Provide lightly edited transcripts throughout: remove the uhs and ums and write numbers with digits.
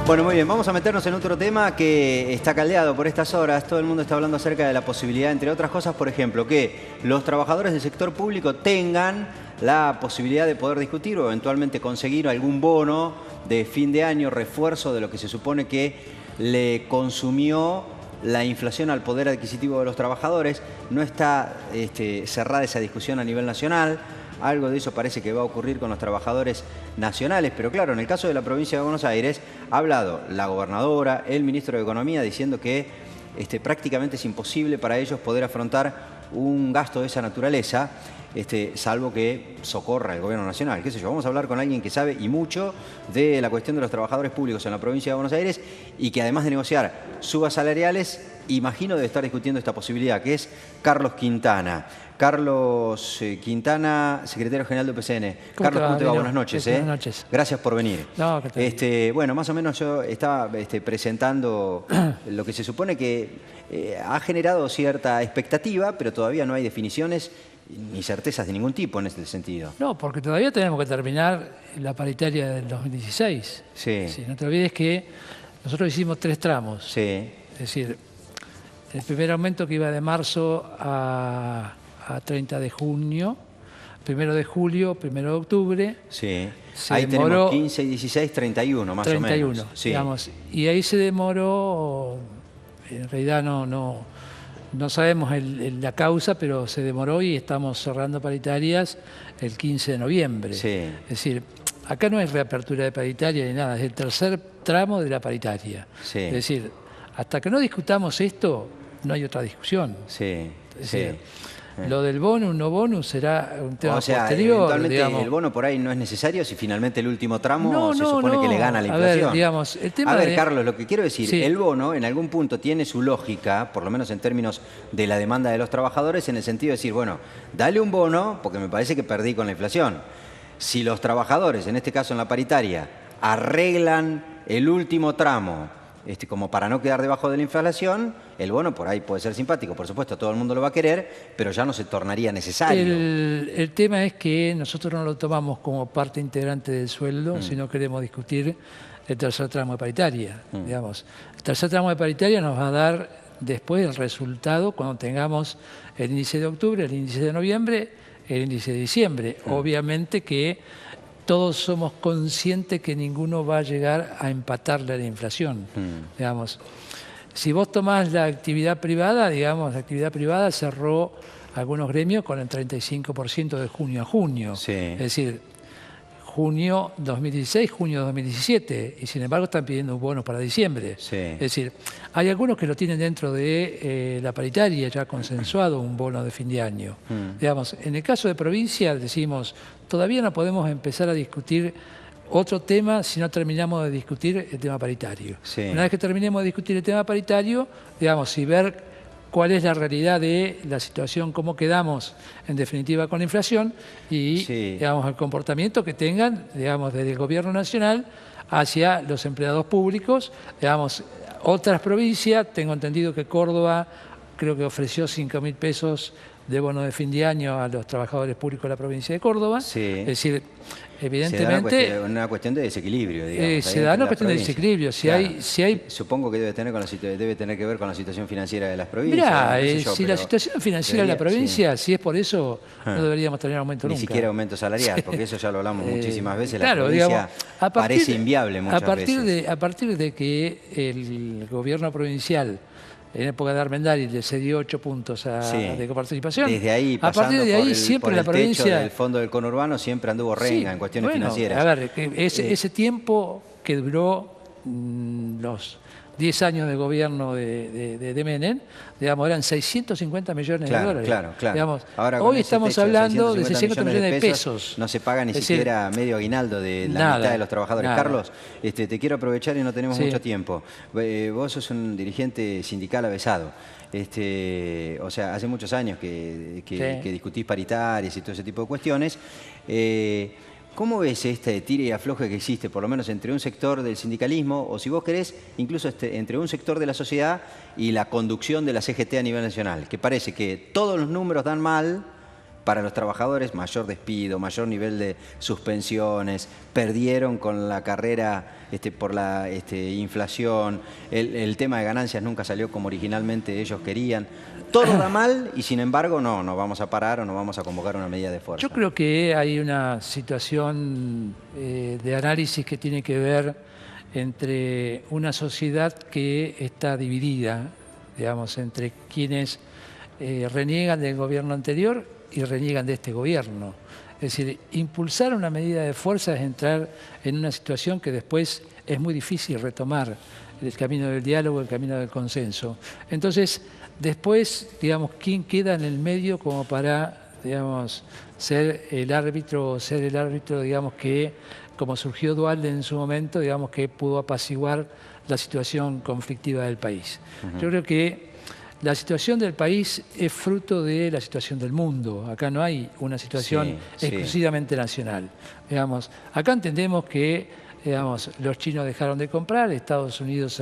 Bueno, muy bien, vamos a meternos en otro tema que está caldeado por estas horas. Todo el mundo está hablando acerca de la posibilidad, entre otras cosas, por ejemplo, que los trabajadores del sector público tengan la posibilidad de poder discutir o eventualmente conseguir algún bono de fin de año, refuerzo de lo que se supone que le consumió la inflación al poder adquisitivo de los trabajadores. No está cerrada esa discusión a nivel nacional. Algo de eso parece que va a ocurrir con los trabajadores nacionales, pero claro, en el caso de la provincia de Buenos Aires, ha hablado la gobernadora, el ministro de Economía, diciendo que prácticamente es imposible para ellos poder afrontar un gasto de esa naturaleza, salvo que socorra el gobierno nacional. ¿Qué sé yo? Vamos a hablar con alguien que sabe y mucho de la cuestión de los trabajadores públicos en la provincia de Buenos Aires y que además de negociar subas salariales, imagino debe estar discutiendo esta posibilidad, que es Carlos Quintana. Carlos Quintana, secretario general de UPCN. Carlos, ¿cómo te va? Buenas noches. Buenas noches. Gracias por venir. No, ¿qué tal? Bueno, más o menos yo estaba presentando lo que se supone que ha generado cierta expectativa, pero todavía no hay definiciones ni certezas de ningún tipo en este sentido. No, porque todavía tenemos que terminar la paritaria del 2016. Sí. Sí, no te olvides que nosotros hicimos 3 tramos. Sí. Es decir, el primer aumento que iba de marzo a 30 de junio, 1 de julio, 1 de octubre. Sí. Ahí tenemos 15, 16, 31 más 31, o menos. Sí. Digamos, y ahí se demoró, en realidad no sabemos la causa, pero se demoró y estamos cerrando paritarias el 15 de noviembre. Sí. Es decir, acá no hay reapertura de paritaria ni nada, es el tercer tramo de la paritaria. Sí. Es decir, hasta que no discutamos esto, no hay otra discusión. Sí. Es decir, lo del bonus, no bonus, será un tema posterior. Eventualmente digamos. el bono por ahí no es necesario si finalmente el último tramo se supone que le gana la inflación. A ver, digamos, el tema Carlos, lo que quiero decir, sí. El bono en algún punto tiene su lógica, por lo menos en términos de la demanda de los trabajadores, en el sentido de decir, bueno, dale un bono porque me parece que perdí con la inflación. Si los trabajadores, en este caso en la paritaria, arreglan el último tramo, como para no quedar debajo de la inflación, el bono por ahí puede ser simpático, por supuesto, todo el mundo lo va a querer, pero ya no se tornaría necesario. El tema es que nosotros no lo tomamos como parte integrante del sueldo, sino queremos discutir el tercer tramo de paritaria. Digamos. El tercer tramo de paritaria nos va a dar después el resultado cuando tengamos el índice de octubre, el índice de noviembre, el índice de diciembre. Obviamente que todos somos conscientes que ninguno va a llegar a empatarle a la inflación. Digamos, si vos tomás la actividad privada, digamos, la actividad privada cerró algunos gremios con el 35% de junio a junio. Sí. Es decir, junio 2016, junio 2017, y sin embargo están pidiendo un bono para diciembre. Sí. Es decir, hay algunos que lo tienen dentro de la paritaria, ya consensuado un bono de fin de año. Digamos, en el caso de provincia decimos, todavía no podemos empezar a discutir otro tema si no terminamos de discutir el tema paritario. Sí. Una vez que terminemos de discutir el tema paritario, digamos, y ver cuál es la realidad de la situación, cómo quedamos en definitiva con la inflación y digamos, el comportamiento que tengan, digamos, desde el gobierno nacional hacia los empleados públicos. Digamos, otras provincias, tengo entendido que Córdoba creo que ofreció 5.000 pesos de bono de fin de año a los trabajadores públicos de la provincia de Córdoba. Sí. Es decir, evidentemente... Se da una cuestión de desequilibrio, digamos. Se da una cuestión de desequilibrio. Supongo que debe tener que ver con la situación financiera de las provincias. Mirá, si la situación financiera de la provincia, si es por eso, no deberíamos tener aumento nunca. Ni siquiera aumento salarial, porque eso ya lo hablamos muchísimas veces. Claro, la provincia digamos, parece inviable muchas veces. A partir de que el gobierno provincial en época de Armendáriz le cedió 8 puntos de coparticipación. Desde ahí, a partir de ahí, siempre la provincia... techo del fondo del conurbano siempre anduvo renga en cuestiones financieras. A ver, ese tiempo que duró los 10 años de gobierno de Menem, digamos, eran 650 millones de dólares. Claro. Digamos, ahora, hoy estamos hablando de 650 millones de pesos. No se paga ni siquiera medio aguinaldo de la mitad de los trabajadores. Carlos, te quiero aprovechar y no tenemos mucho tiempo. Vos sos un dirigente sindical avesado. O sea, hace muchos años que discutís paritarias y todo ese tipo de cuestiones. ¿Cómo ves este tire y afloje que existe, por lo menos entre un sector del sindicalismo, o si vos querés, incluso entre un sector de la sociedad y la conducción de la CGT a nivel nacional? Que parece que todos los números dan mal, para los trabajadores, mayor despido, mayor nivel de suspensiones, perdieron con la carrera por la inflación, el tema de ganancias nunca salió como originalmente ellos querían. Todo da mal y sin embargo no vamos a parar o no vamos a convocar una medida de fuerza. Yo creo que hay una situación de análisis que tiene que ver entre una sociedad que está dividida, digamos, entre quienes reniegan del gobierno anterior y reniegan de este gobierno. Es decir, impulsar una medida de fuerza es entrar en una situación que después es muy difícil retomar el camino del diálogo, el camino del consenso. Entonces, después, digamos, ¿quién queda en el medio como para, digamos, ser el árbitro, digamos, que, como surgió Duhalde en su momento, digamos, que pudo apaciguar la situación conflictiva del país? Yo creo que la situación del país es fruto de la situación del mundo. Acá no hay una situación exclusivamente nacional. Digamos, acá entendemos que, digamos, los chinos dejaron de comprar, Estados Unidos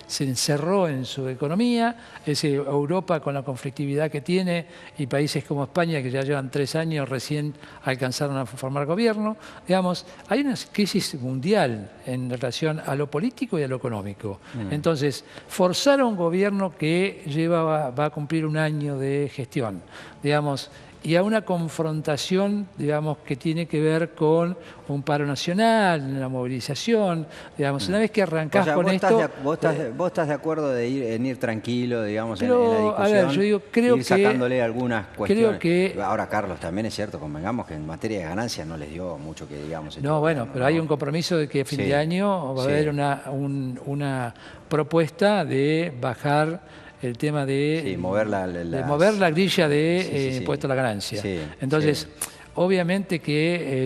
se encerró en su economía, Europa con la conflictividad que tiene y países como España que ya llevan 3 años recién alcanzaron a formar gobierno. Digamos, hay una crisis mundial en relación a lo político y a lo económico. Entonces, forzar a un gobierno que va a cumplir 1 año de gestión, digamos, y a una confrontación, digamos, que tiene que ver con un paro nacional, una movilización, digamos, una vez que arrancás con esto... ¿Vos estás de acuerdo en ir tranquilo, digamos, en la discusión? A ver, yo digo, creo ir sacándole algunas cuestiones. Creo que... Ahora, Carlos, también es cierto, convengamos que en materia de ganancias no les dio mucho que digamos. No, bueno, pero hay un compromiso de que a fin de año va a haber una propuesta de bajar el tema de mover la grilla de impuesto a la ganancia. Entonces, obviamente que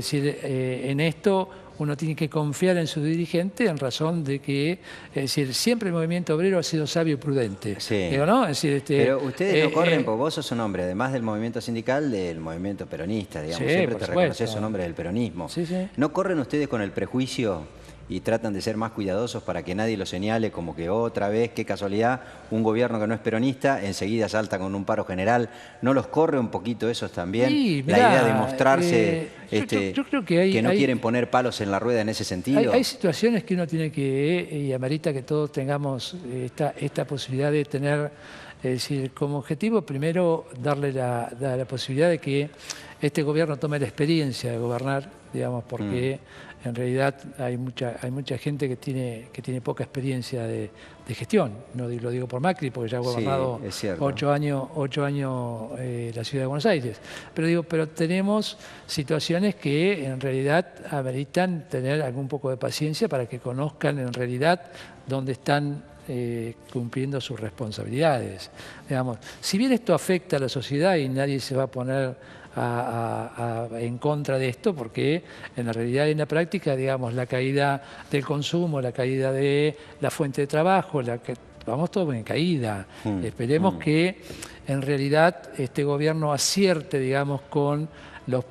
en esto uno tiene que confiar en su dirigente en razón de que, es decir, siempre el movimiento obrero ha sido sabio y prudente. Digo, ¿no? Es decir, pero ustedes no corren, porque vos sos un hombre, además del movimiento sindical, del movimiento peronista, digamos, siempre te reconoces un hombre del peronismo. ¿No corren ustedes con el prejuicio y tratan de ser más cuidadosos para que nadie lo señale como que otra vez, qué casualidad, un gobierno que no es peronista enseguida salta con un paro general? ¿No los corre un poquito esos también? Sí, la idea de mostrarse yo creo que no quieren poner palos en la rueda en ese sentido. Hay situaciones que uno tiene que, y amerita que todos tengamos esta posibilidad de tener, es decir, como objetivo primero darle la posibilidad de que este gobierno tome la experiencia de gobernar, digamos, porque en realidad hay mucha gente que tiene poca experiencia de gestión. No lo digo por Macri, porque ya ha gobernado 8 años la ciudad de Buenos Aires. Pero tenemos situaciones que en realidad ameritan tener algún poco de paciencia para que conozcan en realidad dónde están cumpliendo sus responsabilidades. Digamos, si bien esto afecta a la sociedad y nadie se va a poner en contra de esto, porque en la realidad y en la práctica, digamos, la caída del consumo, la caída de la fuente de trabajo, vamos todos en caída. Esperemos que en realidad este gobierno acierte, digamos, con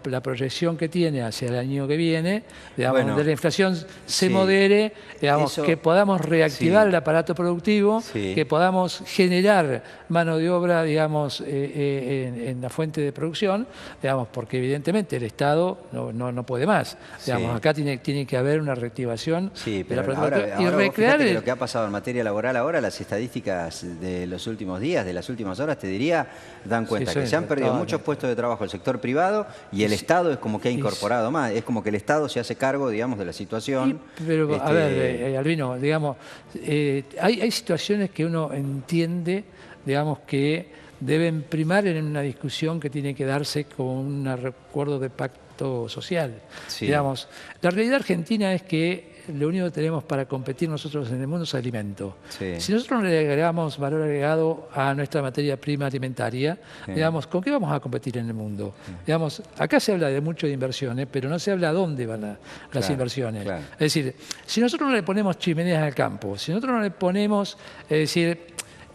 la proyección que tiene hacia el año que viene, digamos, donde la inflación se modere, digamos, que podamos reactivar el aparato productivo, que podamos generar mano de obra, digamos, en la fuente de producción, digamos, porque evidentemente el Estado no puede más. Digamos, acá tiene que haber una reactivación de la producción. Y recrear lo que ha pasado en materia laboral ahora, las estadísticas de los últimos días, de las últimas horas, te diría, dan cuenta que se han perdido muchos puestos de trabajo del sector privado y el Estado es como que ha incorporado más, es como que el Estado se hace cargo, digamos, de la situación. Pero, a ver, Albino, digamos, hay situaciones que uno entiende, digamos, que deben primar en una discusión que tiene que darse con un acuerdo de pacto social. Digamos, la realidad argentina es que lo único que tenemos para competir nosotros en el mundo es alimento. Si nosotros no le agregamos valor agregado a nuestra materia prima alimentaria, digamos, ¿con qué vamos a competir en el mundo? Digamos, acá se habla de mucho de inversiones, pero no se habla a dónde van las inversiones. Es decir, si nosotros no le ponemos chimeneas al campo, si nosotros no le ponemos, es decir,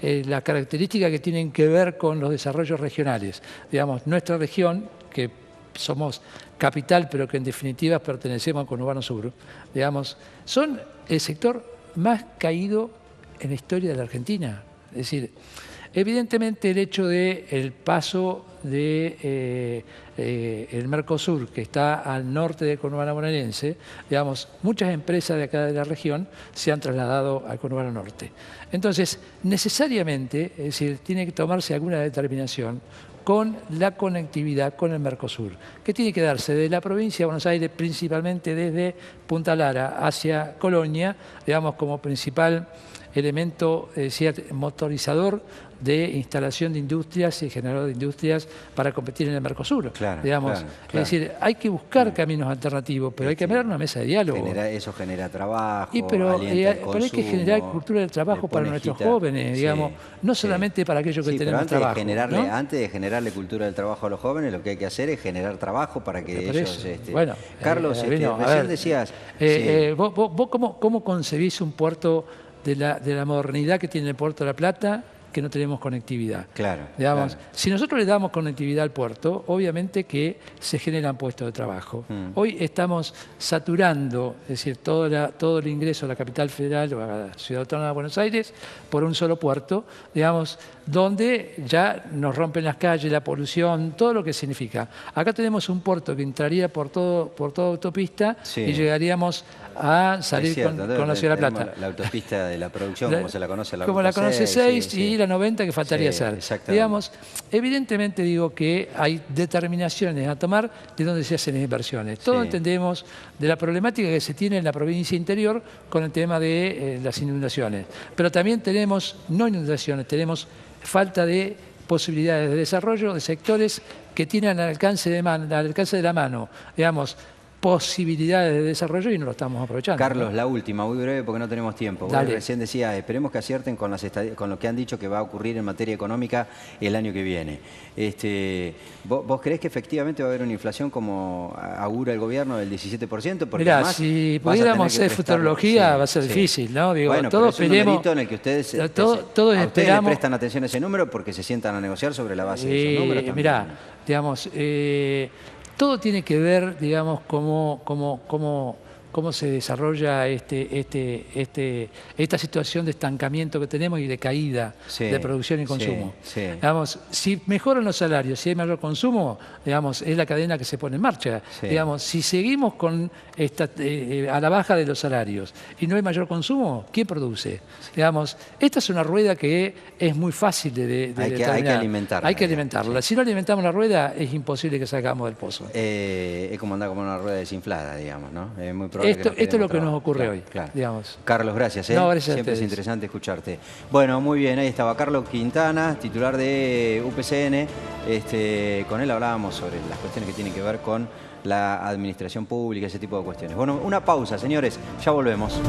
las características que tienen que ver con los desarrollos regionales, digamos, nuestra región, que somos capital, pero que en definitiva pertenecemos al conurbano sur, digamos, son el sector más caído en la historia de la Argentina. Es decir, Evidentemente el hecho de el paso de el Mercosur, que está al norte del conurbano bonaerense, digamos, muchas empresas de acá de la región se han trasladado al conurbano norte. Entonces, necesariamente, es decir, tiene que tomarse alguna determinación con la conectividad con el Mercosur, que tiene que darse de la provincia de Buenos Aires, principalmente desde Punta Lara hacia Colonia, digamos, como principal elemento motorizador de instalación de industrias y generador de industrias para competir en el Mercosur. Digamos. Es decir, hay que buscar caminos alternativos, pero hay que haber una mesa de diálogo. Eso genera trabajo, pero hay que generar cultura del trabajo para nuestros jóvenes, digamos, no solamente para aquellos que tenemos trabajo. Antes de generarle cultura del trabajo a los jóvenes, lo que hay que hacer es generar trabajo para que ellos... Bueno, Carlos, recién decías... ¿Vos cómo concebís un puerto de la modernidad que tiene el Puerto de La Plata, que no tenemos conectividad? Digamos, si nosotros le damos conectividad al puerto, obviamente que se generan puestos de trabajo. Hoy estamos saturando, es decir, todo el ingreso a la capital federal o a la ciudad autónoma de Buenos Aires por un solo puerto, digamos, donde ya nos rompen las calles, la polución, todo lo que significa. Acá tenemos un puerto que entraría por toda autopista y llegaríamos a salir con la ciudad de La Plata. La autopista de la producción, como se la conoce, como la conoce 6 y la 90 que faltaría hacer. Digamos, evidentemente digo que hay determinaciones a tomar de dónde se hacen las inversiones. Todos entendemos de la problemática que se tiene en la provincia interior con el tema de las inundaciones. Pero también tenemos, no inundaciones, tenemos falta de posibilidades de desarrollo de sectores que tienen al alcance de la mano, digamos, posibilidades de desarrollo y no lo estamos aprovechando. Carlos, la última, muy breve porque no tenemos tiempo. Vos recién decías, esperemos que acierten con lo que han dicho que va a ocurrir en materia económica el año que viene. ¿Vos creés que efectivamente va a haber una inflación como augura el gobierno del 17%? Mirá, si pudiéramos hacer futurología va a ser difícil, ¿no? Digo, bueno, todos pero es un numerito en el que ustedes, todos ustedes le prestan atención a ese número porque se sientan a negociar sobre la base de esos números también. Mirá, digamos... todo tiene que ver, digamos, cómo se desarrolla esta situación de estancamiento que tenemos y de caída de producción y consumo. Digamos, si mejoran los salarios, si hay mayor consumo, digamos, es la cadena que se pone en marcha. Digamos, si seguimos con a la baja de los salarios y no hay mayor consumo, ¿quién produce? Digamos, esta es una rueda que es muy fácil de determinar. Hay que alimentarla. Hay que alimentarla. Si no alimentamos la rueda, es imposible que salgamos del pozo. Es como andar como una rueda desinflada, digamos, ¿no? Es muy probable. Esto es lo que nos ocurre hoy, digamos. Carlos, gracias. No, gracias. Siempre es interesante escucharte. Bueno, muy bien, ahí estaba Carlos Quintana, titular de UPCN. Con él hablábamos sobre las cuestiones que tienen que ver con la administración pública, ese tipo de cuestiones. Bueno, una pausa, señores, ya volvemos.